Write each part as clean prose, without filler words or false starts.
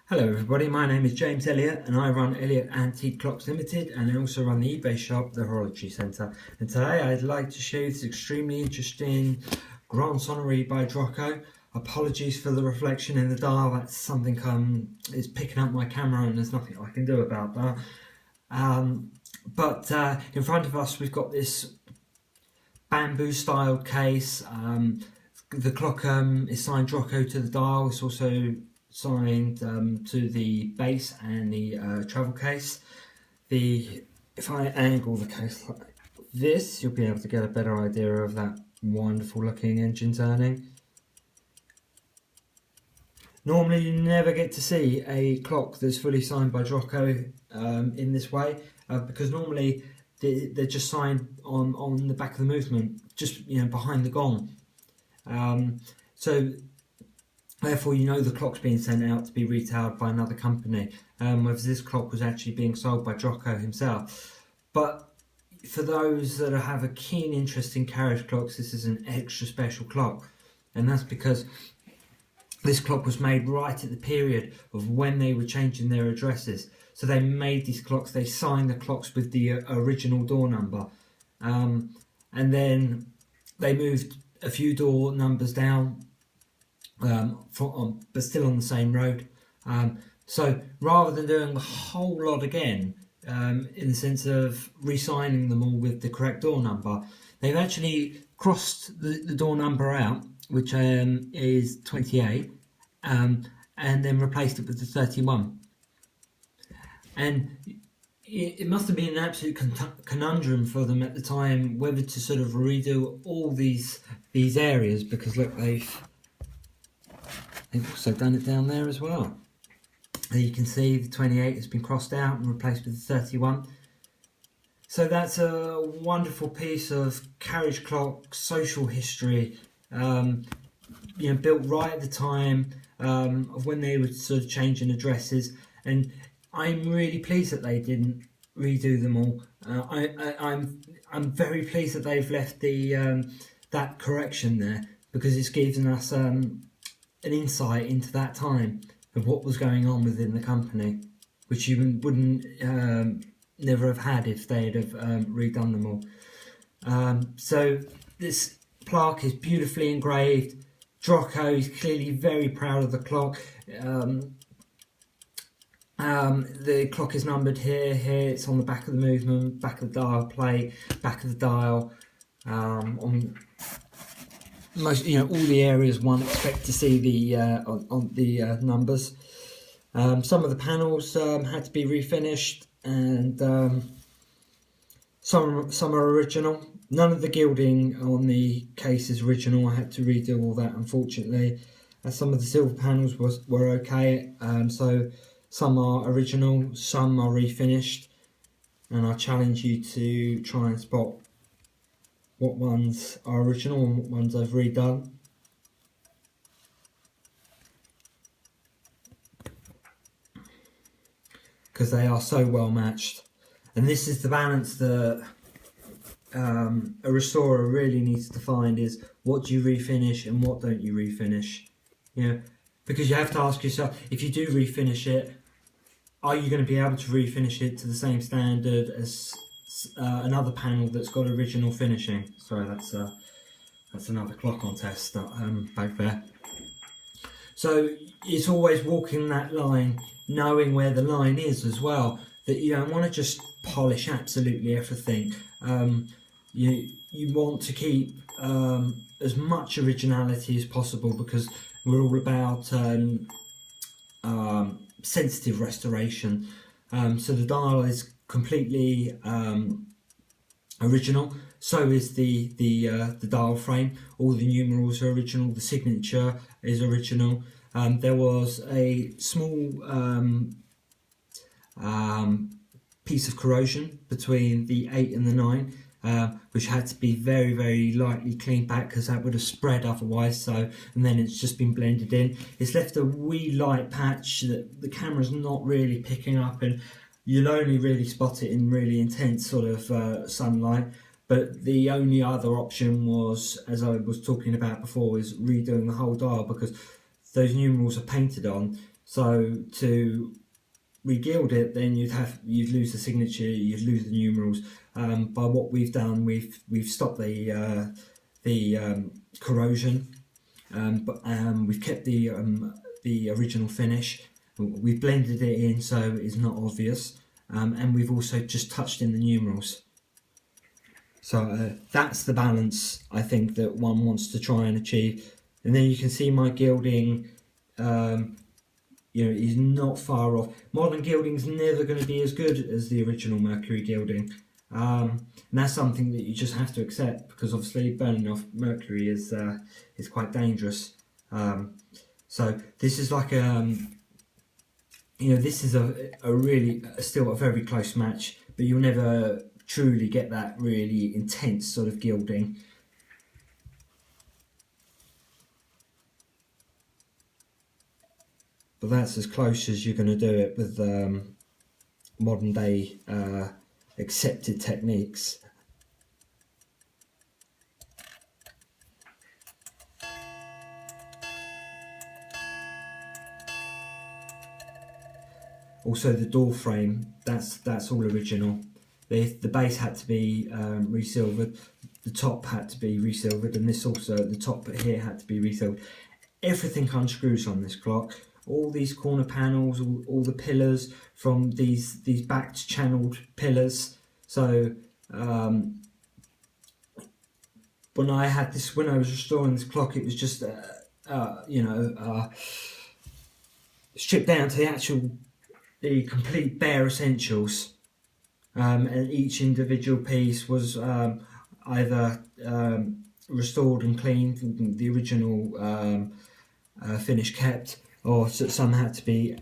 Hello everybody, my name is James Elliott and I run Elliott Antique Clocks Limited and I also run the eBay shop, the Horology Centre. And today I'd like to show you this extremely interesting Grande Sonnerie by Drocourt. Apologies for the reflection in the dial, that's something is picking up my camera and there's nothing I can do about that. But in front of us we've got this bamboo style case. The clock is signed Drocourt to the dial. It's also signed to the base and the travel case. If I angle the case like this, you'll be able to get a better idea of that wonderful looking engine turning. Normally you never get to see a clock that's fully signed by Drocourt in this way, because normally they're just signed on the back of the movement, just behind the gong. So therefore, the clock's being sent out to be retailed by another company, whereas this clock was actually being sold by Drocourt himself. But for those that have a keen interest in carriage clocks, this is an extra special clock, and that's because this clock was made right at the period of when they were changing their addresses. So they made these clocks, they signed the clocks with the original door number, and then they moved a few door numbers down, but still on the same road. So rather than doing the whole lot again, in the sense of re-signing them all with the correct door number, they've actually crossed the door number out, which is 28, and then replaced it with the 31. And it must have been an absolute conundrum for them at the time whether to sort of redo all these areas, because look, they've also done it down there as well. And you can see the 28 has been crossed out and replaced with the 31. So that's a wonderful piece of carriage clock social history, built right at the time of when they were sort of changing addresses. And I'm really pleased that they didn't redo them all. I'm very pleased that they've left that correction there, because it's given us an insight into that time of what was going on within the company, which you wouldn't never have had if they'd have redone them all. So this plaque is beautifully engraved. Drocourt is clearly very proud of the clock. The clock is numbered here, it's on the back of the movement, back of the dial plate, back of the dial, on most, all the areas one expect to see the on the numbers. Some of the panels had to be refinished, and some are original. None of the gilding on the case is original. I had to redo all that, unfortunately. Some of the silver panels were okay, so some are original, some are refinished, and I challenge you to try and spot what ones are original and what ones I've redone. Because they are so well matched. And this is the balance that a restorer really needs to find, is what do you refinish and what don't you refinish. Because you have to ask yourself, if you do refinish it, are you going to be able to refinish it to the same standard as another panel that's got original finishing? Sorry, that's another clock on test back there. So it's always walking that line, knowing where the line is as well, that you don't want to just polish absolutely everything. You want to keep as much originality as possible, because we're all about sensitive restoration. So the dial is completely original, so is the dial frame. All the numerals are original, the signature is original. There was a small piece of corrosion between the 8 and the 9, which had to be very, very lightly cleaned back, because that would have spread otherwise. So, and then it's just been blended in. It's left a wee light patch that the camera's not really picking up, and you'll only really spot it in really intense sort of sunlight. But the only other option was, as I was talking about before, is redoing the whole dial, because those numerals are painted on. So to re-gild it, then you'd lose the signature, you'd lose the numerals. By what we've done, we've stopped the corrosion, but we've kept the original finish. We've blended it in so it's not obvious, and we've also just touched in the numerals. So that's the balance I think that one wants to try and achieve. And then you can see my gilding, is not far off. Modern gilding is never going to be as good as the original mercury gilding, and that's something that you just have to accept, because obviously burning off mercury is quite dangerous. So this is like this is a really still a very close match, but you'll never truly get that really intense sort of gilding. But that's as close as you're going to do it with modern day accepted techniques. Also the door frame, that's all original. The base had to be resilvered, the top had to be resilvered, and this also, the top here had to be resilvered. Everything unscrews on this clock. All these corner panels, all the pillars from these backed channeled pillars. So when I was restoring this clock, it was just stripped down to the complete bare essentials, and each individual piece was either restored and cleaned, the original finish kept, or some had to be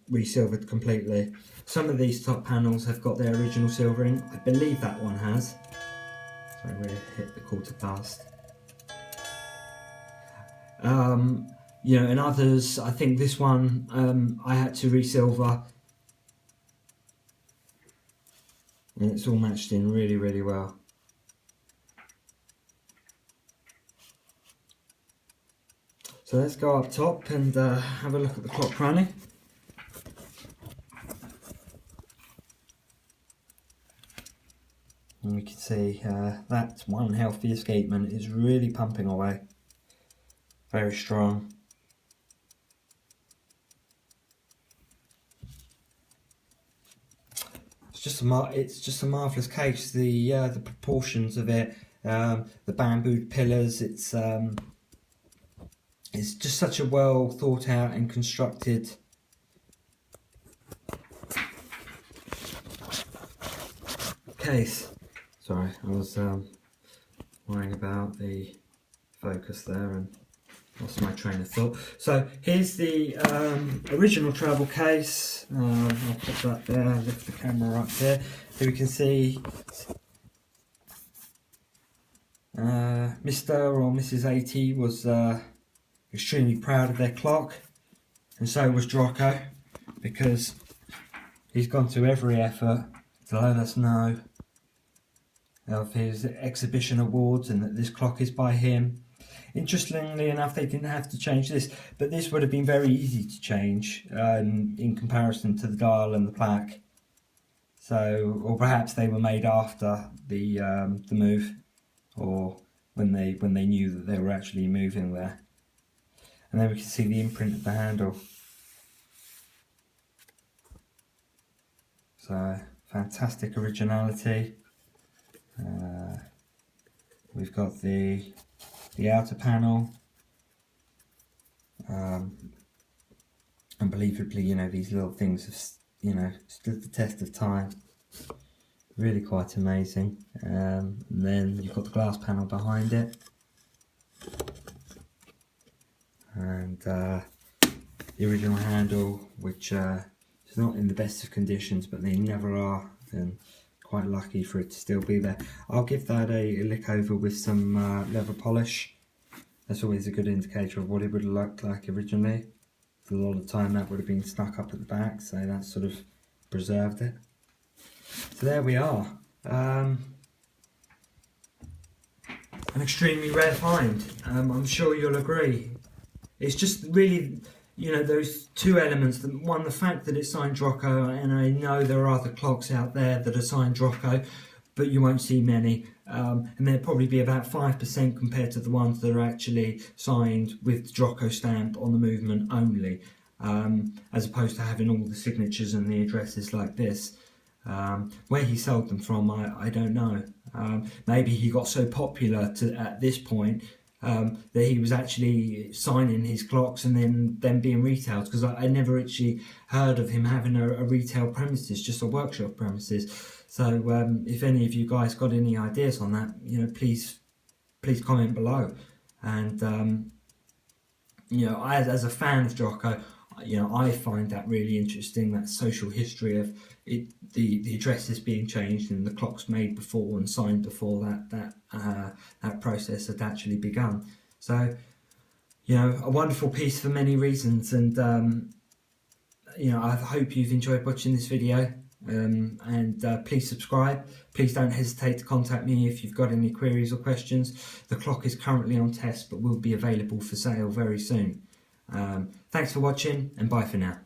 resilvered completely. Some of these top panels have got their original silvering. I believe that one has. So we hit the quarter past. And others, I think this one I had to resilver, and it's all matched in really, really well. So let's go up top and have a look at the clock running. And we can see that one healthy escapement is really pumping away. Very strong. It's just a marvellous case. The proportions of it, the bamboo pillars. It's just such a well thought out and constructed case. Sorry, I was worrying about the focus there and lost my train of thought. So here's the original travel case. I'll put that there, lift the camera up there. Here we can see Mr. or Mrs. 80 was extremely proud of their clock, and so was Drocourt, because he's gone to every effort to let us know of his exhibition awards and that this clock is by him. Interestingly enough, they didn't have to change this, but this would have been very easy to change in comparison to the dial and the plaque. So, or perhaps they were made after the move, or when they knew that they were actually moving there. And then we can see the imprint of the handle. So fantastic originality. We've got the outer panel. Unbelievably, these little things have stood the test of time. Really quite amazing. And then you've got the glass panel behind it, and the original handle, which is not in the best of conditions, but they never are, and quite lucky for it to still be there. I'll give that a lick over with some leather polish. That's always a good indicator of what it would have looked like originally. For a lot of time that would have been stuck up at the back, so that sort of preserved it. So there we are. An extremely rare find. I'm sure you'll agree. It's just really, you know, those two elements. One, the fact that it's signed Drocourt, and I know there are other clocks out there that are signed Drocourt, but you won't see many. And there'll probably be about 5% compared to the ones that are actually signed with the Drocourt stamp on the movement only, as opposed to having all the signatures and the addresses like this. Where he sold them from, I don't know. Maybe he got so popular at this point that he was actually signing his clocks and then being retailed, because I never actually heard of him having a retail premises, just a workshop premises. So if any of you guys got any ideas on that, you know, please comment below. And you know, as a fan of Drocourt, you know, I find that really interesting, that social history of it, the addresses being changed and the clocks made before and signed before that process had actually begun. So, you know, a wonderful piece for many reasons. And you know, I hope you've enjoyed watching this video. And please subscribe. Please don't hesitate to contact me if you've got any queries or questions. The clock is currently on test, but will be available for sale very soon. Thanks for watching, and bye for now.